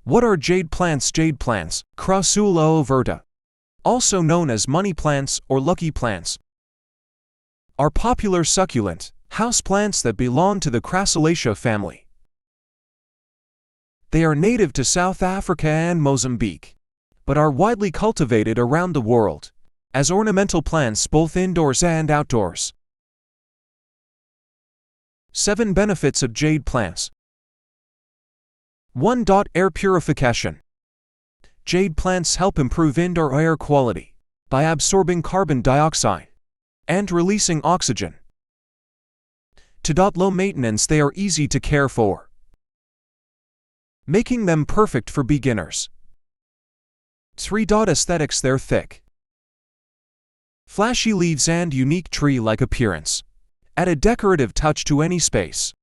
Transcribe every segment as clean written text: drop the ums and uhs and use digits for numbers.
What are jade plants? Jade plants, Crassula overta, also known as money plants or lucky plants, are popular succulent house plants that belong to the Crassulaceae family. They are native to South Africa and Mozambique, but are widely cultivated around the world as ornamental plants both indoors and outdoors. 7 benefits of jade plants. 1. Air purification. Jade plants help improve indoor air quality by absorbing carbon dioxide and releasing oxygen. 2. Low maintenance. They are easy to care for, making them perfect for beginners. 3. Aesthetics. They're thick, flashy leaves and unique tree-like appearance add a decorative touch to any space.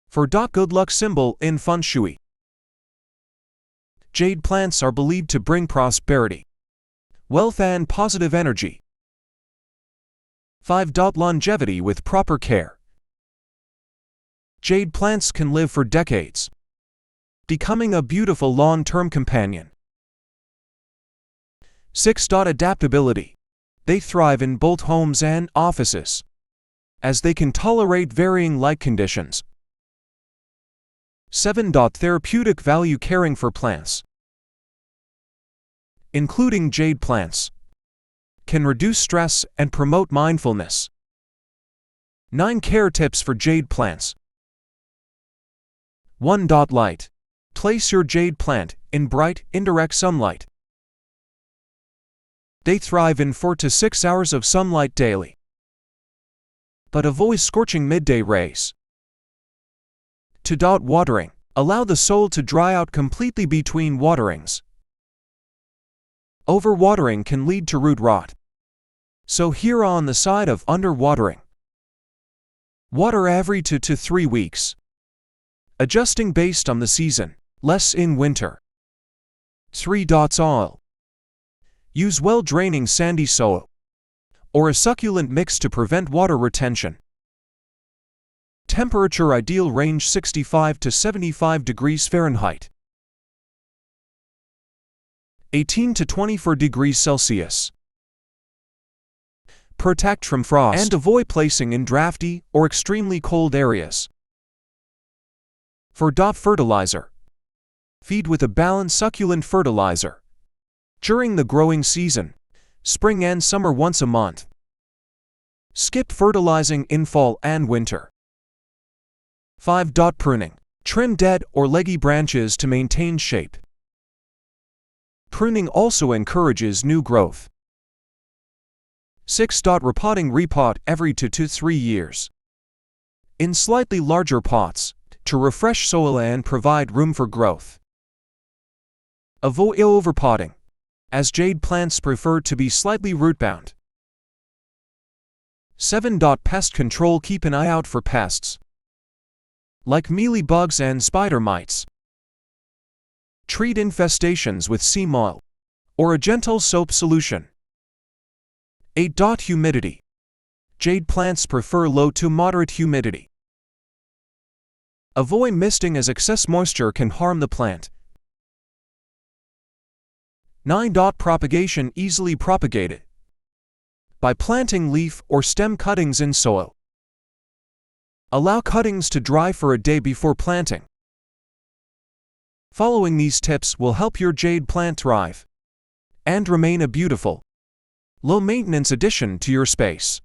4. Good luck symbol in Feng Shui. Jade plants are believed to bring prosperity, wealth and positive energy. 5. Longevity with proper care. Jade plants can live for decades, becoming a beautiful long-term companion. 6. Adaptability. They thrive in both homes and offices, as they can tolerate varying light conditions. 7. Therapeutic value. Caring for plants, including jade plants, can reduce stress and promote mindfulness. 9. Care tips for jade plants. 1. Light. Place your jade plant in bright, indirect sunlight. They thrive in 4 to 6 hours of sunlight daily, but avoid scorching midday rays. 2. Watering. Allow the soil to dry out completely between waterings. Overwatering can lead to root rot, so err on the side of underwatering. Water every 2 to 3 weeks, adjusting based on the season, less in winter. 3. Soil. Use well-draining sandy soil or a succulent mix to prevent water retention. Temperature. Ideal range 65 to 75 degrees Fahrenheit, 18 to 24 degrees Celsius. Protect from frost and avoid placing in drafty or extremely cold areas. 4. Fertilizer. Feed with a balanced succulent fertilizer during the growing season, spring and summer, once a month. Skip fertilizing in fall and winter. 5. Pruning. Trim dead or leggy branches to maintain shape. Pruning also encourages new growth. 6. Repotting. Repot every 2 to 3 years in slightly larger pots to refresh soil and provide room for growth. Avoid overpotting, as jade plants prefer to be slightly root-bound. 7. Pest control. Keep an eye out for pests like mealybugs and spider mites. Treat infestations with seam oil or a gentle soap solution. 8. Humidity. Jade plants prefer low to moderate humidity. Avoid misting as excess moisture can harm the plant. 9. Propagation. Easily propagated by planting leaf or stem cuttings in soil. Allow cuttings to dry for a day before planting. Following these tips will help your jade plant thrive and remain a beautiful, low-maintenance addition to your space.